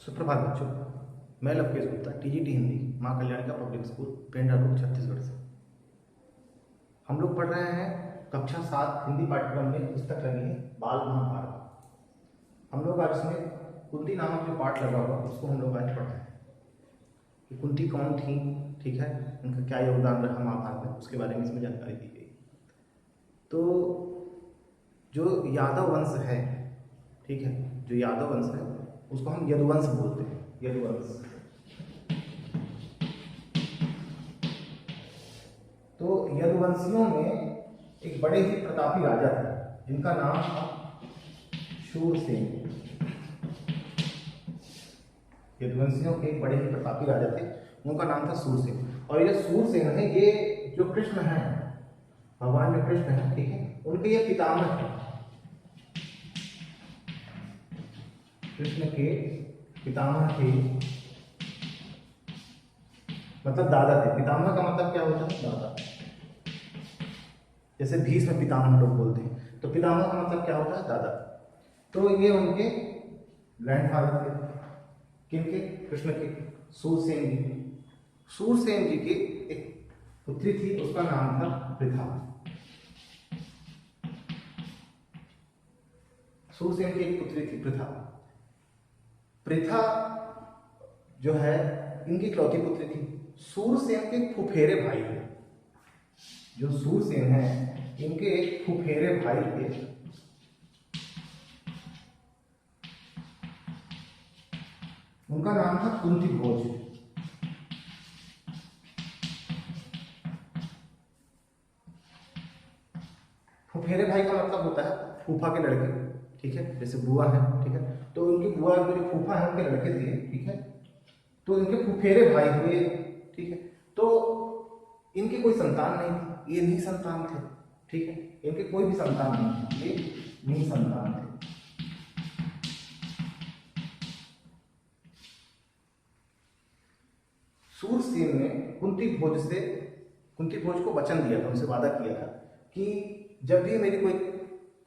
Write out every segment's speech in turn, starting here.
सुप्रभात बच्चों। मैं लवकेश गुप्ता, टीजीटी हिंदी, माँ कल्याणी का public school, Pendra road, Chhattisgarh से। हम लोग पढ़ रहे हैं कक्षा 7 हिंदी पाठ्यक्रम में पुस्तक लगी है बाल महाभारत। हम लोग आज इसमें कुंती नामक जो पाठ लगा हुआ उसको हम लोग आज पढ़ रहे हैं कि कुंती कौन थी, ठीक है, उनका क्या योगदान रहा महाभारत में, उसके बारे में इसमें जानकारी दी गई। तो जो यादव वंश है, ठीक है, जो यादव वंश है उसको हम यदुवंश बोलते हैं, यदुवंश। तो यदुवंशियों में एक बड़े ही प्रतापी राजा थे जिनका नाम था शूरसेन। यदुवंशियों के एक बड़े ही प्रतापी राजा थे, उनका नाम था शूरसेन। और ये शूरसेन है, ये जो कृष्ण है, भगवान जो कृष्ण है, ठीक है, उनके ये पितामह थे। कृष्ण के पितामह थे, मतलब दादा थे। पितामह का मतलब क्या होता है? दादा। जैसे भीष्म पितामह लोग बोलते हैं, तो पितामह का मतलब क्या होता है? दादा। तो ये उनके ग्रैंडफादर थे, किनके? कृष्ण के, शूरसेन जी। शूरसेन जी की एक पुत्री थी, उसका नाम था पृथा। शूरसेन की एक पुत्री थी पृथा। पृथा जो है इनकी इकलौती पुत्री थी। शूरसेन के फुफेरे भाई थे, जो शूरसेन है इनके एक फुफेरे भाई थे, उनका नाम था कुंती भोज। फुफेरे भाई का मतलब होता है फूफा के लड़के, ठीक है, जैसे बुआ है, ठीक है, तो उनकी बुआ जो फूफा है उनके लड़के थे, ठीक है, तो इनके फुफेरे भाई हुए, ठीक है। तो इनकी कोई संतान नहीं थी, ये नहीं संतान थे, ठीक है, इनके कोई भी संतान नहीं थी, ये नहीं संतान थे। शूरसेन ने कुंती भोज को वचन दिया था, उनसे वादा किया था कि जब भी मेरी कोई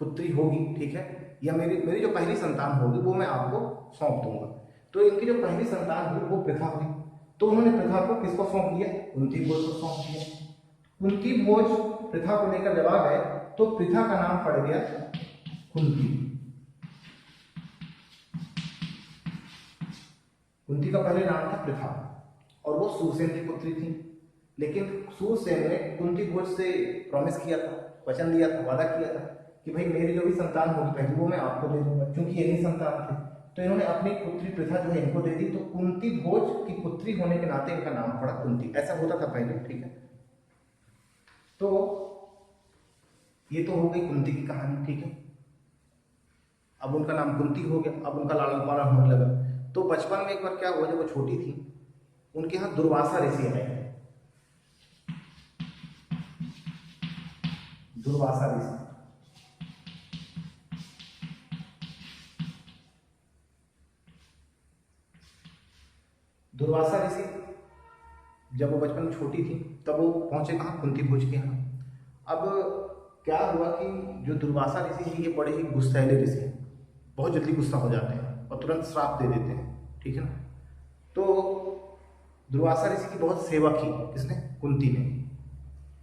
पुत्री होगी, ठीक है, या मेरी जो पहली संतान होगी वो मैं आपको सौंप दूंगा। तो इनकी जो पहली संतान हुई वो पृथा हुई, तो उन्होंने पृथा को किसको सौंप दिया? कुंती भोज को सौंप दिया। कुंती भोज पृथा को लेकर जब आ गए तो पृथा का नाम पड़ गया कुंती। कुंती का पहले नाम था पृथा और वो शूरसेन की पुत्री थी। लेकिन शूरसेन ने कुंती भोज से प्रॉमिस किया था, वचन दिया था, वादा किया था कि भाई मेरी जो भी संतान होगी पहली वो मैं आपको दे दूंगा, क्योंकि ये नहीं संतान थे। तो इन्होंने अपनी पुत्री पृथा जो है इनको दे दी। तो कुंती भोज की पुत्री होने के नाते इनका नाम पड़ा कुंती। ऐसा होता था पहले, ठीक है। तो ये तो हो गई कुंती की कहानी, ठीक है। अब उनका नाम कुंती हो गया, अब उनका लालन पालन होने लगा। तो बचपन में एक बार क्या हुआ, जब वो छोटी थी उनके यहाँ दुर्वासा ऋषि आए। दुर्वासा ऋषि, दुर्वासा ऋषि जब वो बचपन में छोटी थी तब वो पहुंचे कहाँ? कुंती भोज के यहाँ। अब क्या हुआ कि जो दुर्वासा ऋषि हैं ये बड़े ही गुस्सैले ऋषि हैं, बहुत जल्दी गुस्सा हो जाते हैं और तुरंत श्राप दे देते हैं, ठीक है ना। तो दुर्वासा ऋषि की बहुत सेवा की, किसने? कुंती ने।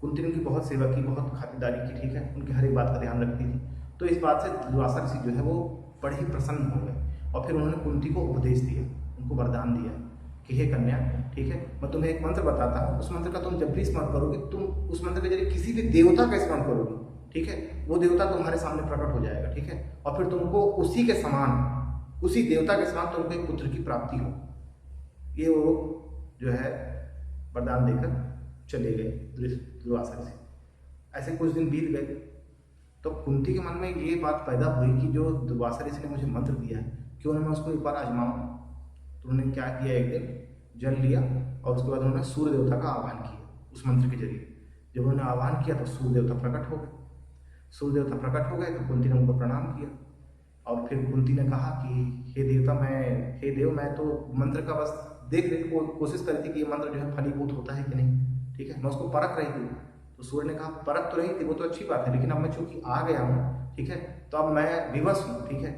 कुंती ने उनकी बहुत सेवा की, बहुत खातिरदारी की, ठीक है, उनकी हर एक बात का ध्यान रखती थी। तो इस बात से दुर्वासा ऋषि जो है वो बड़े ही प्रसन्न हो गए और फिर उन्होंने कुंती को उपदेश दिया, उनको वरदान दिया कि हे कन्या, ठीक है, मैं तुम्हें एक मंत्र बताता हूँ, उस मंत्र का तुम जब भी स्मरण करोगे, तुम उस मंत्र के जरिए किसी भी देवता का स्मरण करोगे, ठीक है, वो देवता तुम्हारे सामने प्रकट हो जाएगा, ठीक है, और फिर तुमको उसी के समान, उसी देवता के समान तुमको एक पुत्र की प्राप्ति हो। ये वो जो है वरदान देकर चले गए दुर्वासा ऋषि। ऐसे कुछ दिन बीत गए तो कुंती के मन में ये बात पैदा हुई कि जो दुर्वासा ऋषि ने मुझे मंत्र दिया है, क्यों ना मैं उसको एक बार आजमाऊं। तो उन्होंने क्या किया, एक दिन जल लिया और उसके बाद उन्होंने सूर्य देवता का आह्वान किया उस मंत्र के जरिए। जब उन्होंने आह्वान किया तो सूर्य देवता प्रकट हो गए। सूर्य देवता प्रकट हो गए तो कुंती ने उनको प्रणाम किया और फिर कुंती ने कहा कि हे देवता, हे देव, मैं तो मंत्र का बस देख कोशिश करी थी कि ये मंत्र जो है फलीभूत होता है कि नहीं, ठीक है, मैं उसको परख रही थी। तो सूर्य ने कहा परख तो रही थी, वो तो अच्छी बात है, लेकिन अब मैं चूंकि आ गया हूँ, ठीक है, तो अब मैं विवश हूँ, ठीक है,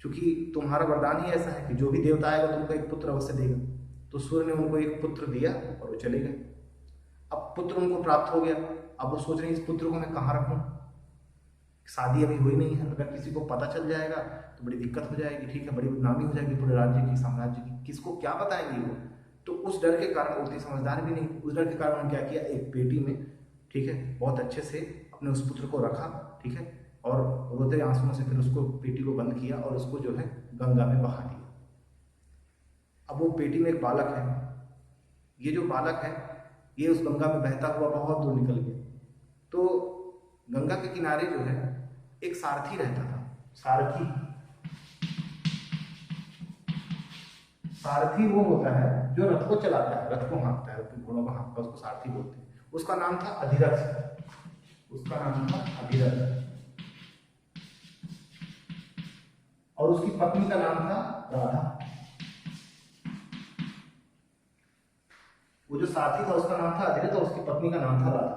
क्योंकि तुम्हारा वरदान ही ऐसा है कि जो भी देवता आएगा तुमको एक पुत्र अवश्य देगा। तो सूर्य ने उनको एक पुत्र दिया और वो चले गए। अब पुत्र उनको प्राप्त हो गया। अब वो सोच रहे हैं इस पुत्र को मैं कहाँ रखूँ, शादी अभी हुई नहीं है, अगर किसी को पता चल जाएगा तो बड़ी दिक्कत हो जाएगी, ठीक है, बड़ी बदनामी हो जाएगी पूरे राज्य की, साम्राज्य की, किसको क्या बताएंगे वो। तो उस डर के कारण, उतनी समझदार भी नहीं, उस डर के कारण उन्होंने क्या किया, एक पेटी में, ठीक है, बहुत अच्छे से अपने उस पुत्र को रखा, ठीक है, और रोते आंसुओं से फिर उसको, पेटी को बंद किया और उसको जो है गंगा में बहा दिया। अब वो पेटी में एक बालक है, ये जो बालक है ये उस गंगा में बहता हुआ बहुत दूर निकल गया। तो गंगा के किनारे जो है एक सारथी रहता था। सारथी, सारथी वो होता है जो रथ को चलाता है, रथ को हाँकता है, घोड़ों को हाँकता है, उसको सारथी बोलते हैं। उसका नाम था अधिरथ, उसका नाम था अधिरथ, और उसकी पत्नी का नाम था राधा। वो जो सारथी था उसका नाम था अधिरथ और उसकी पत्नी का नाम था राधा।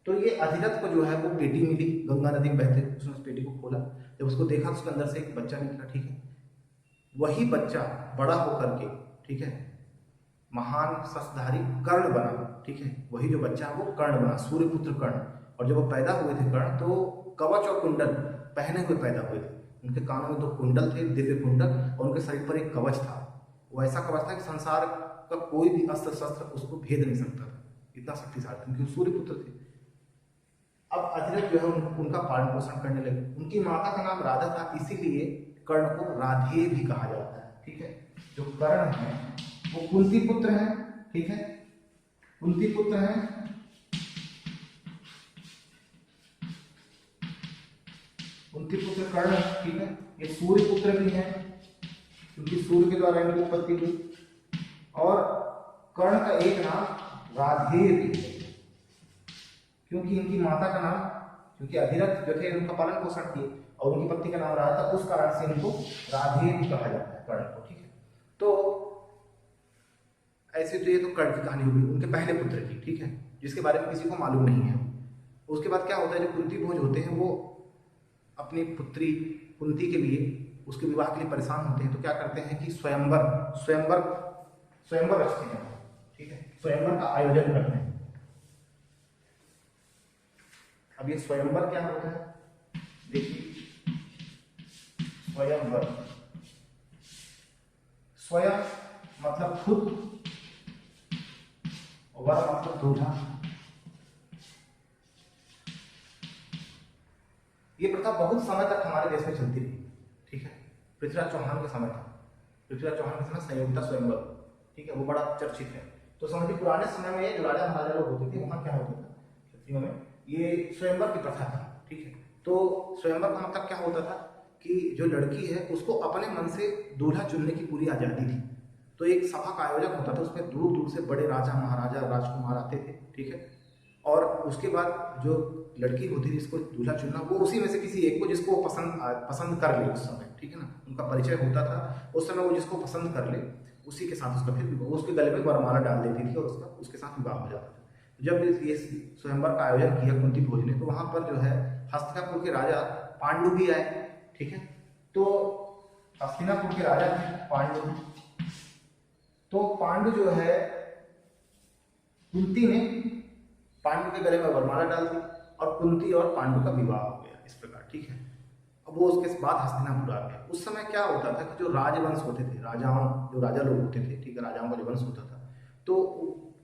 तो ये अधिरथ को जो है वो पेटी मिली गंगा नदी में बहते, उसने उस पेटी को खोला, जब उसको देखा तो उसके अंदर से एक बच्चा निकला, ठीक है। वही बच्चा बड़ा होकर के, ठीक है, महान शस्त्रधारी कर्ण बना, ठीक है, वही जो बच्चा वो कर्ण बना, सूर्यपुत्र कर्ण। और जब वो पैदा हुए थे कर्ण, तो कवच और कुंडल पहने हुए पैदा हुए थे। उनके कानों में 2 कुंडल थे, दिव्य कुंडल, और उनके शरीर पर एक कवच था। वो ऐसा कवच था कि संसार का कोई भी अस्त्र शस्त्र उसको भेद नहीं सकता था, इतना शक्तिशाली, क्योंकि वो सूर्यपुत्र थे। अब अधिरथ जो है उनका पालन पोषण करने लगे। उनकी माता का नाम राधा था, इसीलिए कर्ण को राधे भी कहा जाता है, ठीक है। जो कर्ण है वो कुंती पुत्र है, ठीक है, कुंती पुत्र है, कुंती पुत्र कर्ण, ठीक है। ये सूर्य पुत्र भी है, क्योंकि सूर्य के द्वारा इनकी उत्पत्ति हुई। और कर्ण का एक नाम राधे भी है, क्योंकि इनकी माता का नाम, क्योंकि अधिरथ जो थे उनका पालन पोषण किए और उनकी पत्नी का नाम राधा था, उस कारण से इनको राधे भी कहा जाता है कर्ण को, ठीक है। तो ऐसे तो ये तो कर्ण की कहानी हुई उनके पहले पुत्र की, ठीक है, जिसके बारे में किसी को मालूम नहीं है। उसके बाद क्या होता है, जो कुंती भोज होते हैं वो अपनी पुत्री कुंती के लिए, उसके विवाह के लिए परेशान होते हैं। तो क्या करते हैं कि स्वयंवर स्वयंवर स्वयंवर रचते हैं, ठीक है, स्वयंवर का आयोजन करते हैं। अब ये स्वयंवर क्या होता है, देखिए, स्वयंवर, स्वयं मतलब खुद, वर मतलब दूल्हा। ये प्रथा बहुत समय तक हमारे देश में चलती रही, ठीक है। पृथ्वीराज चौहान का समय था, पृथ्वीराज चौहान का समय संयोगिता स्वयंवर, ठीक है, वो बड़ा चर्चित है। तो समझिए पुराने समय में जो राजा महाराजा लोग होते थे वहां क्या होता था, क्षत्रियों में ये स्वयंवर की प्रथा थी, ठीक है। तो स्वयंवर का मतलब क्या होता था कि जो लड़की है उसको अपने मन से दूल्हा चुनने की पूरी आजादी थी। तो एक सभा का आयोजन होता था, उसमें दूर दूर से बड़े राजा महाराजा राजकुमार आते थे, ठीक है। और उसके बाद जो लड़की होती थी जिसको दूल्हा चुनना, वो उसी में से किसी एक को, जिसको वो पसंद कर ले उस समय, ठीक है ना, उनका परिचय होता था उस समय, वो जिसको पसंद कर ले उसी के साथ उसका फिर विवाह, उसके गले में वरमाला डाल देती थी और उसका उसके साथ विवाह हो जाता था। जब ये स्वयंवर का आयोजन किया कुंती भोज ने, तो वहां पर जो है हस्तिनापुर के राजा पांडु भी आए, ठीक है। तो हस्तिनापुर के राजा थे पांडु। तो पांडु जो है, कुंती ने पांडु के गले में वरमाला डाल दी और कुंती और पांडु का विवाह हो गया इस प्रकार, ठीक है। अब वो उसके बाद हस्तिनापुर आ गया। उस समय क्या होता था कि जो राजवंश होते थे, राजाओं, जो राजा लोग होते थे, ठीक है, राजाओं का जो वंश होता था, तो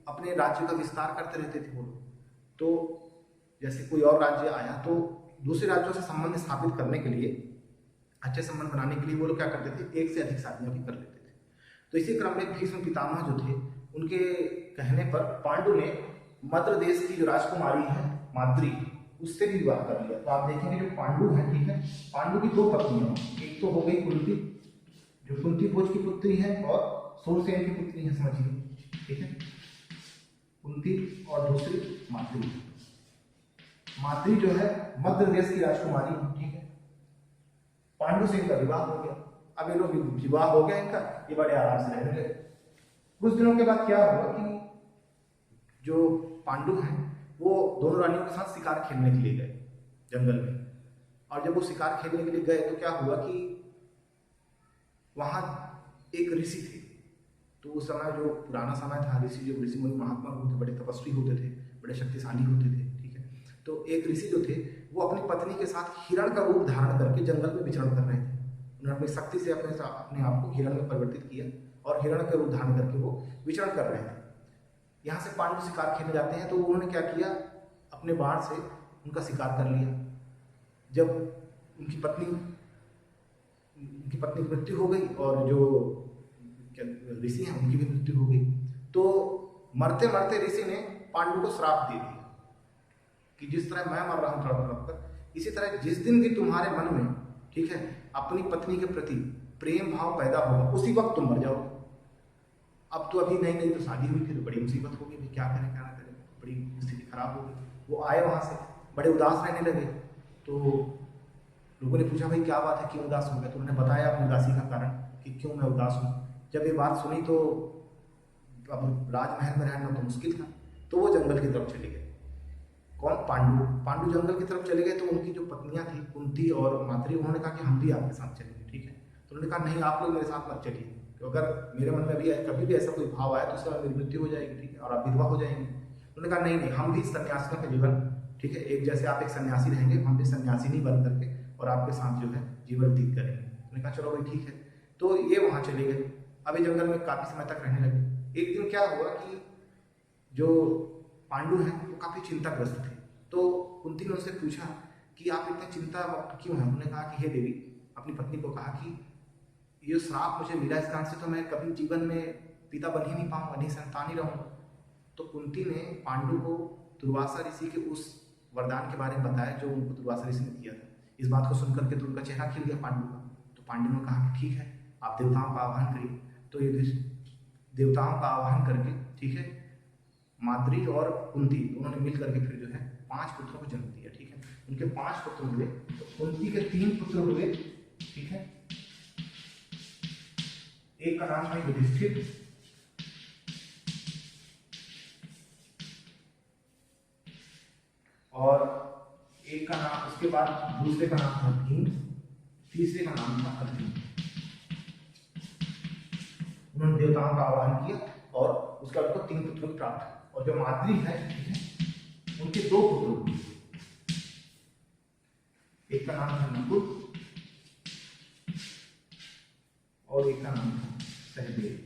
अपने राज्य का विस्तार करते रहते थे वो लोग। तो जैसे कोई और राज्य आया तो दूसरे राज्यों से संबंध स्थापित करने के लिए, अच्छे संबंध बनाने के लिए वो लोग क्या करते थे, एक से अधिक शादियां भी कर लेते थे। तो इसी क्रम में भीष्म पितामह जो थे, उनके कहने पर पांडु ने मद्र देश की जो राजकुमारी है माद्री, उससे भी विवाह कर लिया। तो आप देखेंगे जो पांडु है, ठीक है, पांडु की 2 पत्नियां, एक तो हो गई कुंती, जो कुंती भोज की पुत्री है, और सूरसेन की पुत्री है, समझिए, ठीक है, कुंती, और दूसरी माद्री। माद्री जो है मद्र देश की राजकुमारी, ठीक है। पांडु से इनका विवाह हो गया। अब ये लोग विवाह हो गया इनका, ये बड़े आराम से रहने लगे। कुछ दिनों के बाद क्या हुआ कि जो पांडु हैं वो दोनों रानियों के साथ शिकार खेलने के लिए गए जंगल में। और जब वो शिकार खेलने के लिए गए तो क्या हुआ कि वहाँ एक ऋषि थे। तो उस समय जो पुराना समय था, ऋषि मुनि महात्मा होते थे, बड़े तपस्वी होते थे, बड़े शक्तिशाली होते थे, ठीक है। तो एक ऋषि जो थे वो अपनी पत्नी के साथ हिरण का रूप धारण करके जंगल में विचरण कर रहे थे। उन्होंने अपनी शक्ति से अपने आप को हिरण में परिवर्तित किया और हिरण का रूप धारण करके वो विचरण कर रहे थे। यहाँ से पांडु शिकार खेलने जाते हैं, तो उन्होंने क्या किया, अपने बाण से उनका शिकार कर लिया। जब उनकी पत्नी की मृत्यु हो गई और जो ऋषि हैं उनकी भी मृत्यु हो गई, तो मरते मरते ऋषि ने पांडु को श्राप दे दिया कि जिस तरह मैं मर रहा हूँ तड़प तड़प कर, इसी तरह जिस दिन भी तुम्हारे मन में, ठीक है, अपनी पत्नी के प्रति प्रेम भाव पैदा होगा, उसी वक्त तुम मर जाओगे। अब तो अभी नहीं तो शादी हुई थी तो बड़ी मुसीबत हो गई, क्या करें क्या ना करें, बड़ी स्थिति खराब हो गई। वो आए वहाँ से बड़े उदास रहने लगे। तो लोगों ने पूछा भाई क्या बात है, क्यों उदास हो गया? तो उन्होंने बताया अपनी उदासी का कारण कि क्यों मैं उदास हूँ। जब ये बात सुनी तो अब राजमहल में रहना तो मुश्किल था, तो वो जंगल की तरफ चले गए। कौन? पांडु जंगल की तरफ चले गए। तो उनकी जो पत्नियां थी कुंती और माद्री, उन्होंने कहा कि हम भी आपके साथ चलेंगे, ठीक है। तो उन्होंने कहा नहीं, आप लोग मेरे साथ मत चलिए, तो अगर मेरे मन में भी कभी भी ऐसा कोई भाव आया तो उससे मेरी मृत्यु हो जाएगी, ठीक है, और आप विधवा हो जाएंगे। उन्होंने कहा नहीं, हम भी सन्यासियों का जीवन, ठीक है, एक जैसे आप एक सन्यासी रहेंगे, हम भी सन्यासी नहीं बन करके और आपके साथ जो है जीवन व्यतीत करेंगे। उन्होंने कहा चलो भाई ठीक है। तो ये वहाँ चले गए। अभी जंगल में काफ़ी समय तक रहने लगे। एक दिन क्या हुआ कि जो पांडु हैं वो काफ़ी चिंताग्रस्त थे। तो कुंती ने उनसे पूछा कि आप इतने चिंता मुक्त क्यों हैं? उन्होंने कहा कि हे देवी, अपनी पत्नी को कहा कि ये श्राप मुझे मिला, इस कारण से तो मैं कभी जीवन में पिता बन ही नहीं पाऊंगा, नहीं संतान ही रहूंगा। तो कुंती ने पांडु को दुर्वासा ऋषि के उस वरदान के बारे में बताया जो उनको दुर्वासा ऋषि ने दिया था। इस बात को सुनकर के तो उनका चेहरा खिल गया पांडु का। तो पांडु ने कहा कि ठीक है, आप देवताओं का आह्वान करिए। तो ये देवताओं का आह्वान करके, ठीक है, माद्री और कुंती दोनों ने मिल करके फिर जो है 5 पुत्रों को जन्म दिया, ठीक है। उनके 5 पुत्र हुए। तो कुंती के 3 पुत्र हुए, ठीक है। एक का नाम था युधिष्ठिर, और एक का नाम, उसके बाद दूसरे का नाम था भीम, तीसरे का नाम था अर्जुन। उन्होंने देवताओं का आह्वान किया और उसके बाद उनको 3 पुत्र प्राप्त। और जो माद्री है, ठीक है, उनके 2 पुत्र हुए। एक का नाम था नकुल और एक का नाम था सहदेव।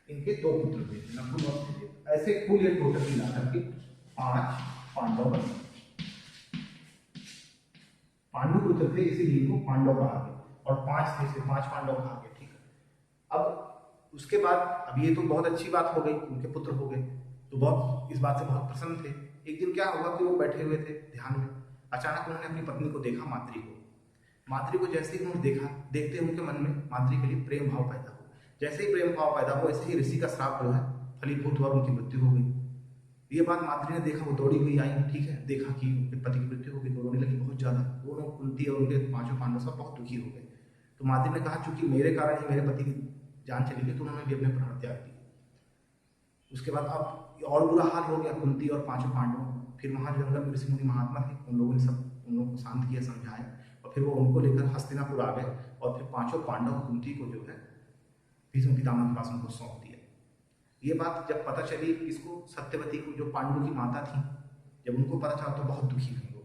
इनके 2 पुत्र हुए, नकुल और सहदेव। ऐसे कुल ये टोटल मिलाकर के 5 पांडव बने। पांडु पुत्र थे इसीलिए इनको पांडव कहा गया, और 5 थे इसलिए 5 पांडव कहा गया, ठीक है। अब उसके बाद, अब ये तो बहुत अच्छी बात हो गई, उनके पुत्र हो गए, तो बहुत इस बात से बहुत प्रसन्न थे। एक दिन क्या हुआ कि वो बैठे हुए थे ध्यान में, अचानक उन्होंने अपनी पत्नी को देखा, माद्री को जैसे ही उन्होंने देखा, देखते उनके मन में माद्री के लिए प्रेम भाव पैदा हुआ। जैसे ही प्रेम भाव पैदा हुआ, ऐसे ही ऋषि का श्राप जो है फलीभूत हुआ और उनकी मृत्यु हो गई। ये बात माद्री ने देखा, वो दौड़ी हुई आई, ठीक है, देखा कि उनके पति की मृत्यु हो गई, तो रोने लगी बहुत ज्यादा। दोनों कुंती और उनके 5 पांडव सब बहुत दुखी हो गए। तो माद्री ने कहा चूंकि मेरे कारण ही मेरे पति की जान चली गई, तो उन्होंने भी अपने प्राण त्याग दिए। उसके बाद अब और बुरा हाल हो गया कुंती और 5 पांडवों। फिर वहाँ जंगल में ऋषि मुनि महात्मा थे, उन लोगों ने सब उन लोगों को शांत किया, समझाया, और फिर वो उनको लेकर हस्तिनापुर आ गए। और फिर 5 पांडव कुंती को जो है भीष्म पितामह के पास उनको सौंप दिया। ये बात जब पता चली इसको, सत्यवती को, जो पांडु की माता थी, जब उनको पता चला तो बहुत दुखी हुई वो।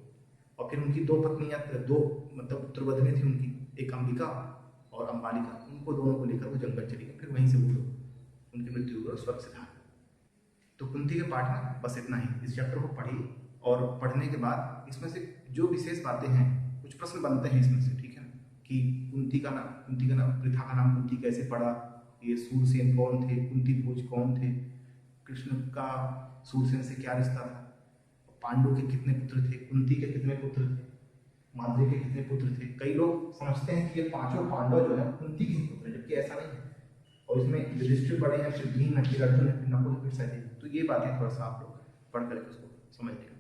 और फिर उनकी 2 पत्नियां, 2 मतलब पुत्रवधनी थी उनकी, एक अंबिका और अंबालिका, उनको दोनों को लेकर वो जंगल चली गई। फिर वहीं से वो लोग, उनकी मृत्यु हो गई, स्वर्ग से धार। तो कुंती के पाठ में बस इतना ही। इस चैप्टर को पढ़िए, और पढ़ने के बाद इसमें से जो विशेष बातें हैं, कुछ प्रश्न बनते हैं इसमें से, ठीक है, कि कुंती का नाम, पृथा का नाम कुंती कैसे पड़ा, ये सूरसेन कौन थे, कुंती भोज कौन थे, कृष्ण का सूरसेन से क्या रिश्ता था, पांडु के कितने पुत्र थे, कुंती के कितने पुत्र थे, माद्री के कितने पुत्र थे। कई लोग समझते हैं कि ये 5 पांडव जो है कुंती के पुत्र, जबकि ऐसा नहीं है। और इसमें युधिष्ठिर बड़े हैं, फिर भीम है, फिर अर्जुन है, फिर नकुल, फिर सहदेव। तो ये बातें थोड़ा सा आप लोग पढ़ करके उसको समझ लें।